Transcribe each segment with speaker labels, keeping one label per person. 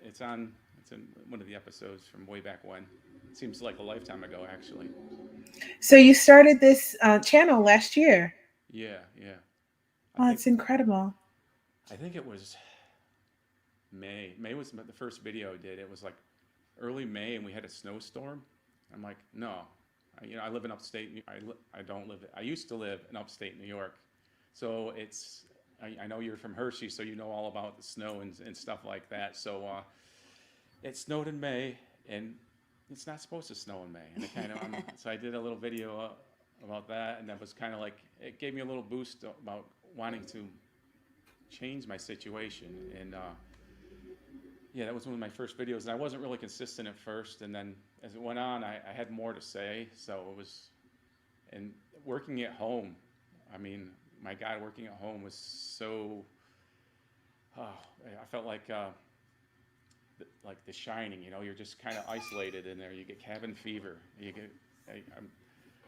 Speaker 1: It's on. It's in one of the episodes from way back when. It seems like a lifetime ago, actually.
Speaker 2: So you started this channel last year.
Speaker 1: Yeah, yeah. I
Speaker 2: Oh,
Speaker 1: think
Speaker 2: it's incredible.
Speaker 1: I think it was May. May was the first video I did. It was like early May, and we had a snowstorm. I'm like, no, I live in upstate. I don't live. I used to live in upstate New York, so it's. I know you're from Hershey, so you know all about the snow and stuff like that. So it snowed in May, and it's not supposed to snow in May, and it kind of. So I did a little video about that, and that was kind of like it gave me a little boost about wanting to change my situation, and yeah, that was one of my first videos, and I wasn't really consistent at first, and then as it went on, I had more to say, so it was, and working at home, I mean, my God, working at home was so, oh, I felt like The Shining, you're just kind of isolated in there. You get cabin fever. I, I'm,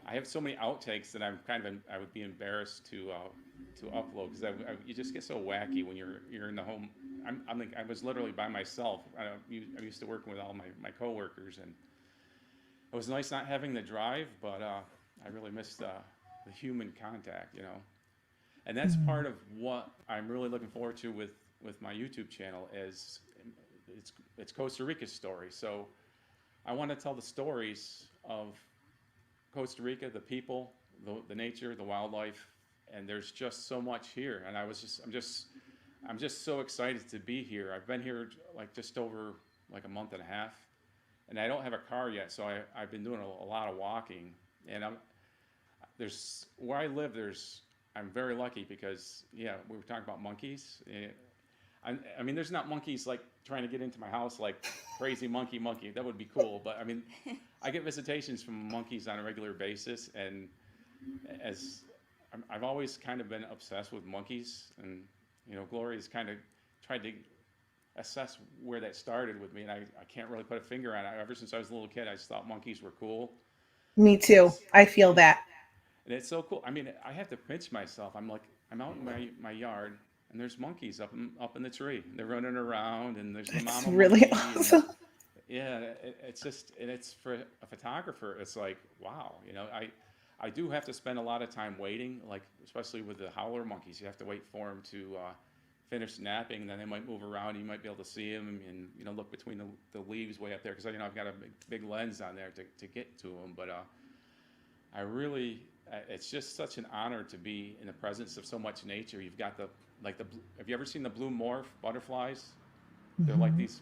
Speaker 1: I have so many outtakes that I would be embarrassed to upload because you just get so wacky when you're in the home. I'm like I was literally by myself. I'm used to working with all my coworkers, and it was nice not having the drive, but I really missed the human contact. And that's part of what I'm really looking forward to with my YouTube channel is it's Costa Rica's story. So I want to tell the stories of Costa Rica, the people, the nature, the wildlife, and there's just so much here. And I'm just so excited to be here. I've been here like just over like a month and a half, and I don't have a car yet, so I've been doing a lot of walking. And there's where I live. I'm very lucky because yeah, we were talking about monkeys. I mean, there's not monkeys like trying to get into my house like crazy monkey. That would be cool, but I mean, I get visitations from monkeys on a regular basis, and as I've always kind of been obsessed with monkeys, and Gloria's kind of tried to assess where that started with me, and I can't really put a finger on it. Ever since I was a little kid, I just thought monkeys were cool,
Speaker 2: Me
Speaker 1: and
Speaker 2: too. I feel
Speaker 1: it's
Speaker 2: that.
Speaker 1: and it's so cool. I mean, I have to pinch myself. I'm out in my yard, and there's monkeys up in the tree. They're running around, and there's the
Speaker 2: It's
Speaker 1: mama
Speaker 2: really
Speaker 1: monkey, and
Speaker 2: awesome.
Speaker 1: yeah, it's just, and it's for a photographer. It's like, wow, I do have to spend a lot of time waiting, like especially with the howler monkeys. You have to wait for them to finish napping, and then they might move around. You might be able to see them, and look between the leaves way up there because I've got a big lens on there to get to them. But I really, it's just such an honor to be in the presence of so much nature. You've got have you ever seen the blue morph butterflies? They're like
Speaker 2: Mhm.
Speaker 1: these.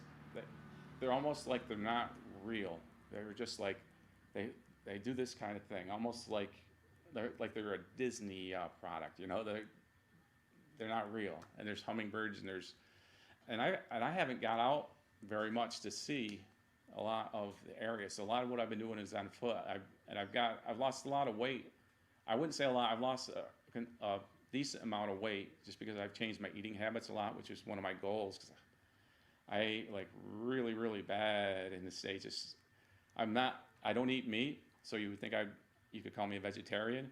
Speaker 1: They're almost like they're not real. They're just like they they do this kind of thing, almost like they're a Disney product. They're not real. And there's hummingbirds and I haven't got out very much to see a lot of the area. So a lot of what I've been doing is on foot. I've lost a lot of weight. I wouldn't say a lot. I've lost a decent amount of weight just because I've changed my eating habits a lot, which is one of my goals. Because I ate like really, really bad in the States. I'm not. I don't eat meat, so you would think you could call me a vegetarian,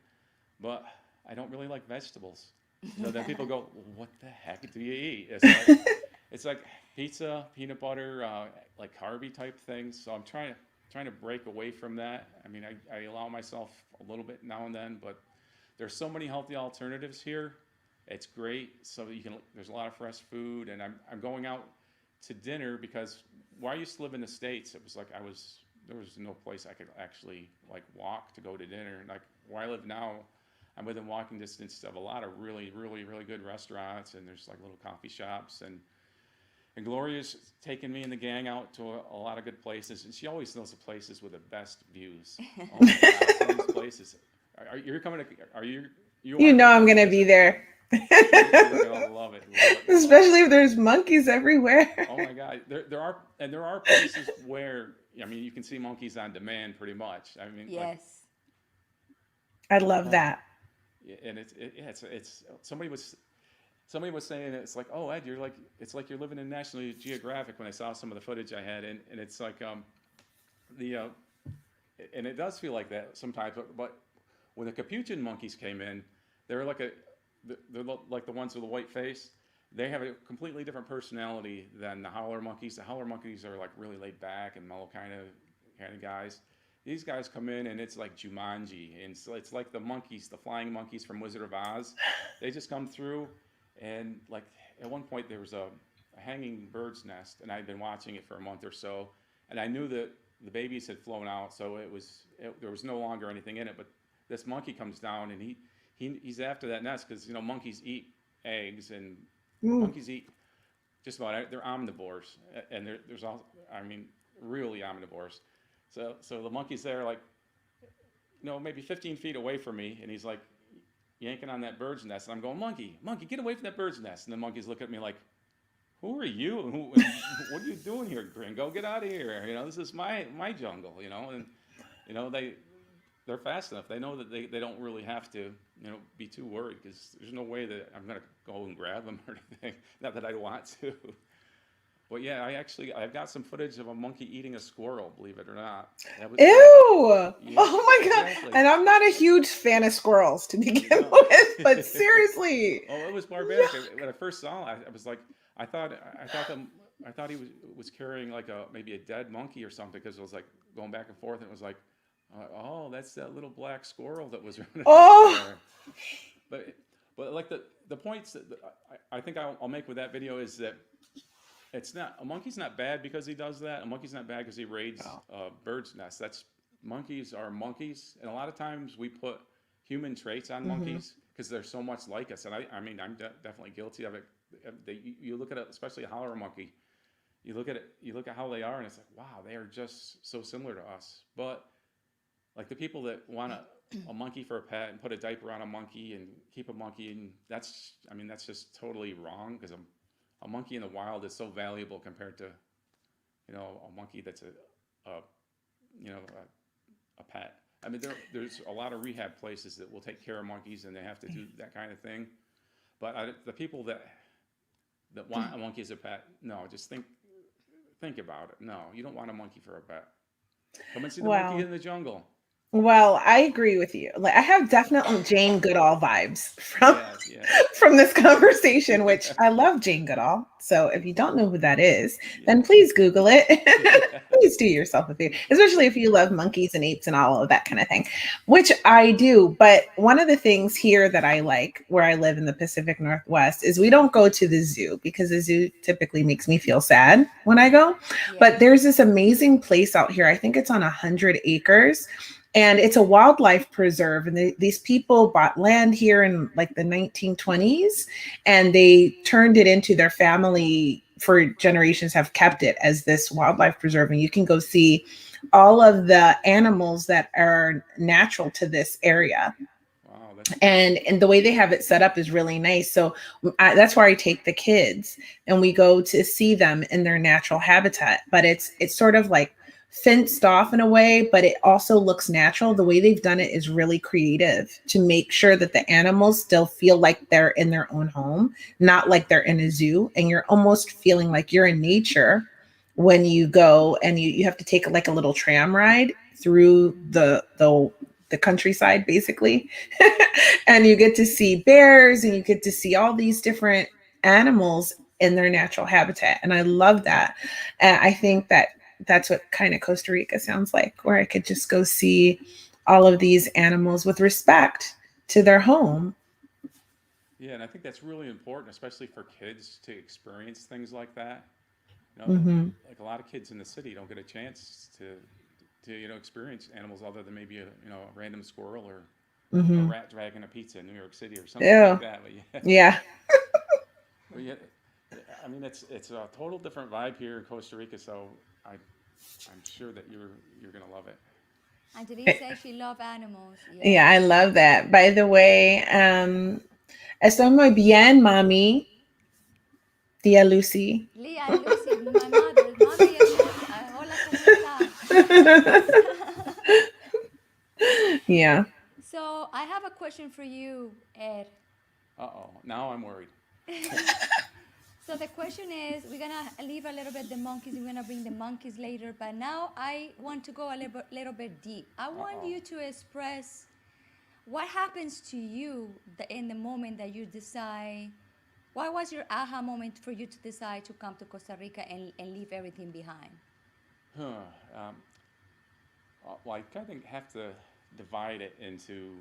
Speaker 1: but I don't really like vegetables. Then people go, well, "What the heck do you eat?" It's like pizza, peanut butter, like carby type things. So I'm trying to break away from that. I mean, I allow myself a little bit now and then, but there's so many healthy alternatives here. It's great. So you can. There's a lot of fresh food, and I'm going out to dinner because where I used to live in the States, it was like there was no place I could actually like walk to go to dinner. And like where I live now, I'm within walking distance of a lot of really, really, really good restaurants, and there's like little coffee shops, and Gloria's taken me and the gang out to a lot of good places, and she always knows the places with the best views. Oh my God, some of these places. You're coming to? Are you
Speaker 2: You
Speaker 1: want
Speaker 2: know
Speaker 1: to
Speaker 2: I'm
Speaker 1: come
Speaker 2: gonna be
Speaker 1: visit?
Speaker 2: there.
Speaker 1: You're gonna love it, love it, love it.
Speaker 2: Especially if there's monkeys everywhere.
Speaker 1: Oh my God, there are places where I mean you can see monkeys on demand pretty much. I mean like
Speaker 3: Yes.
Speaker 2: I love
Speaker 1: oh
Speaker 2: that.
Speaker 1: yeah, and yeah, it's somebody was saying it's like oh Ed you're like it's like you're living in National Geographic when I saw some of the footage I had and it's like the and it does feel like that sometimes but when the capuchin monkeys came in they were like they're like the ones with the white face they have a completely different personality than the howler monkeys. The howler monkeys are like really laid back and mellow kind of guys. These guys come in and it's like Jumanji, and so it's like the monkeys, the flying monkeys from Wizard of Oz. They just come through, and like at one point there was a hanging bird's nest, and I'd been watching it for a month or so, and I knew that the babies had flown out, so there was no longer anything in it. But this monkey comes down, and he's after that nest because monkeys eat eggs, and
Speaker 2: Mm.
Speaker 1: monkeys eat just about they're omnivores, and there's all I mean really omnivores. So the monkey's there like maybe 15 feet away from me, and he's like yanking on that bird's nest, and I'm going, monkey, get away from that bird's nest. And the monkeys look at me like, who are you? What are you doing here, gringo? Get out of here. This is my jungle. And they're fast enough. They know that they don't really have to be too worried, because there's no way that I'm gonna go and grab them or anything. Not that I want to. But yeah, I've got some footage of a monkey eating a squirrel, believe it or not. That was
Speaker 2: Ew!
Speaker 1: yeah,
Speaker 2: Oh my god!
Speaker 1: exactly.
Speaker 2: And I'm not a huge fan of squirrels to begin
Speaker 1: No.
Speaker 2: with, but seriously,
Speaker 1: Oh, it was barbaric.
Speaker 2: yuck.
Speaker 1: When I first saw it, I was like, I thought he was carrying like maybe a dead monkey or something, because it was like going back and forth, and it was like, oh, that's that little black squirrel that was running up
Speaker 2: Oh,
Speaker 1: there. But like the points that I think I'll make with that video is that a monkey's not bad because he does that. A monkey's not bad because he raids
Speaker 2: oh.
Speaker 1: birds' nests. Monkeys are monkeys, and a lot of times we put human traits on
Speaker 2: Hmm.
Speaker 1: monkeys because they're so much like us. And I mean, I'm definitely guilty of it. You look at it, especially a howler monkey. You look at how they are, and it's like, wow, they are just so similar to us. But like the people that want a monkey for a pet and put a diaper on a monkey and keep a monkey, and that's just totally wrong, because a monkey in the wild is so valuable compared to a monkey that's a you know a pet. I mean, there's a lot of rehab places that will take care of monkeys, and they have to do that kind of thing. But the people that want a monkey as a pet, no, just think about it. No, you don't want a monkey for a pet. Come and see the monkey
Speaker 2: Wow.
Speaker 1: in the jungle.
Speaker 2: Well, I agree with you. Like, I have definitely Jane Goodall vibes from
Speaker 1: Yeah, yeah,
Speaker 2: from this conversation, which I love Jane Goodall. So if you don't know who that is, then
Speaker 1: yeah,
Speaker 2: please Google it.
Speaker 1: yeah,
Speaker 2: Please do yourself a favor, especially if you love monkeys and apes and all of that kind of thing, which I do. But one of the things here that I like where I live in the Pacific Northwest is we don't go to the zoo, because the zoo typically makes me feel sad when I go.
Speaker 3: Yeah.
Speaker 2: But there's this amazing place out here. I think it's on 100 acres, and it's a wildlife preserve, and these people bought land here in like the 1920s, and they turned it into their family for generations, have kept it as this wildlife preserve, and you can go see all of the animals that are natural to this area.
Speaker 1: wow, that's
Speaker 2: And the way they have it set up is really nice. So that's where I take the kids, and we go to see them in their natural habitat. But it's sort of like fenced off in a way, but it also looks natural. The way they've done it is really creative to make sure that the animals still feel like they're in their own home, not like they're in a zoo, and you're almost feeling like you're in nature when you go, and you have to take like a little tram ride through the countryside basically. And you get to see bears, and you get to see all these different animals in their natural habitat, and I love that. And I think that that's what kind of Costa Rica sounds like, where I could just go see all of these animals with respect to their home.
Speaker 1: yeah, and I think that's really important, especially for kids to experience things like that.
Speaker 2: Hmm.
Speaker 1: Like a lot of kids in the city don't get a chance to experience animals other than maybe a random squirrel or a
Speaker 2: Hmm.
Speaker 1: rat dragging a pizza in New York City or something like
Speaker 2: Yeah.
Speaker 1: that. But yeah,
Speaker 2: Yeah.
Speaker 1: but yeah, I mean it's a total different vibe here in Costa Rica. So I'm sure that you're gonna love it.
Speaker 3: Angelina says she loves animals.
Speaker 2: Yeah, I
Speaker 3: Yes.
Speaker 2: love that. By the way, estoy muy bien, mami. Tía Lucy.
Speaker 3: Leah and Lucy, my mother, mami hermosa. Hola, ¿cómo estás?
Speaker 2: Yeah.
Speaker 3: So I have a question for you, Ed.
Speaker 1: Uh-oh, now I'm worried.
Speaker 3: So the question is, we're gonna leave a little bit the monkeys. We're gonna bring the monkeys later, but now I want to go a little bit deep. I want
Speaker 1: Uh-oh.
Speaker 3: you to express what happens to you in the moment that you decide What was your aha moment for you to decide to come to Costa Rica and leave everything behind?
Speaker 1: Well, I kind of have to divide it into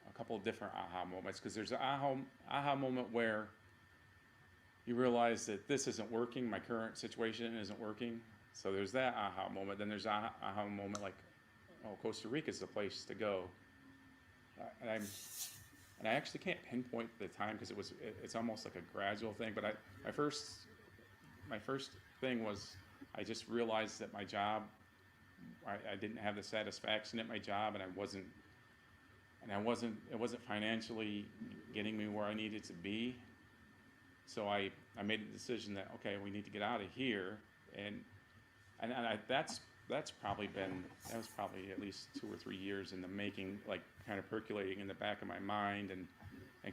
Speaker 1: a couple of different aha moments, because there's an aha moment where you realize that this isn't working, my current situation isn't working. So there's that aha moment. Then there's aha moment like, oh, Costa Rica is the place to go. And I actually can't pinpoint the time, because it's almost like a gradual thing. But my first thing was, I just realized that my job, I didn't have the satisfaction at my job, and it wasn't financially getting me where I needed to be. So I made a decision that, okay, we need to get out of here, and that was probably at least 2 or 3 years in the making, like kind of percolating in the back of my mind, and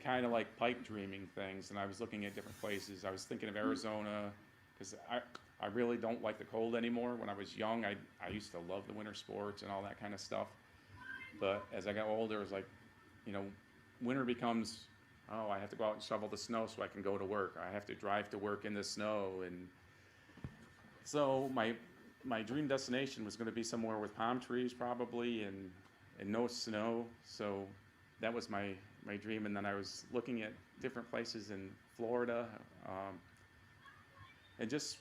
Speaker 1: kind of like pipe dreaming things. And I was looking at different places. I was thinking of Arizona, because I really don't like the cold anymore. When I was young, I used to love the winter sports and all that kind of stuff. But as I got older, it was like, winter becomes, oh, I have to go out and shovel the snow so I can go to work. I have to drive to work in the snow. And so my dream destination was going to be somewhere with palm trees probably, and no snow. So that was my dream. And then I was looking at different places in Florida, and just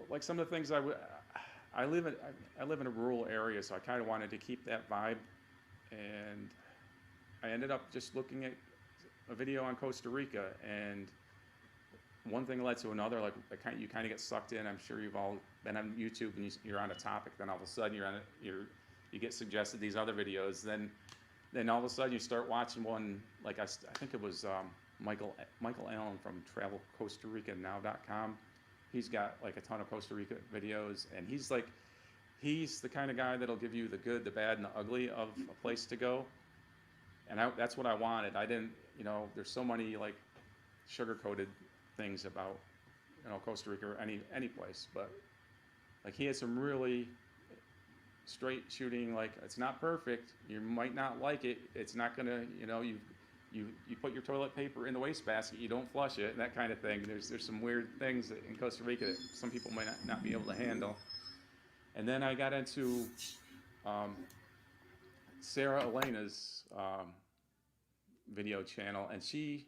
Speaker 1: like some of the things I live in a rural area, so I kind of wanted to keep that vibe. And I ended up just looking at a video on Costa Rica, and one thing led to another. Like you kind of get sucked in. I'm sure you've all been on YouTube, and you're on a topic, then all of a sudden you get suggested these other videos. Then all of a sudden you start watching one, like I think it was Michael Allen from TravelCostaRicaNow.com. He's got like a ton of Costa Rica videos, and he's the kind of guy that'll give you the good, the bad, and the ugly of a place to go. And that's what I wanted. I didn't, there's so many like sugar-coated things about, Costa Rica or any place, but like he had some really straight shooting. Like, it's not perfect. You might not like it. It's not gonna, you put your toilet paper in the wastebasket, you don't flush it, and that kind of thing. There's some weird things in Costa Rica that some people might not be able to handle. And then I got into Sarah Elena's video channel, and she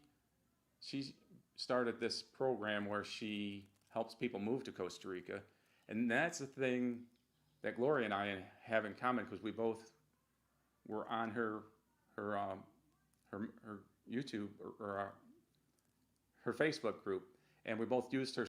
Speaker 1: started this program where she helps people move to Costa Rica. And that's the thing that Gloria and I have in common, because we both were on her YouTube or her Facebook group, and we both used her